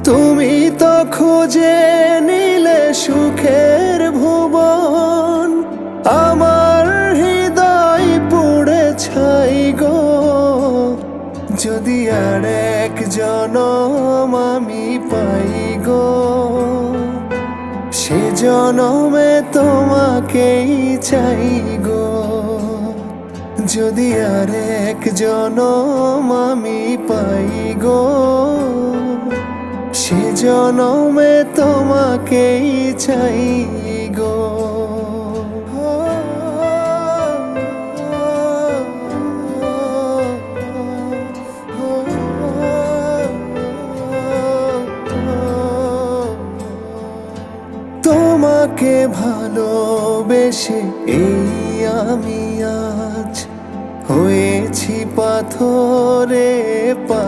তুমি তো খুঁজে নিলে সুখের ভুবন, আমার হৃদয় পুড়ে ছাই গো। যদি আর এক জনম আমি পাই গো, সে জনমে তোমাকেই চাই গো। যদি আর এক জনম আমি পাই গো, সে জনমে তোমাকেই চাই গো। তোমাকে ভালোবেসে এই আমি আজ হয়েছি পাথরে পা।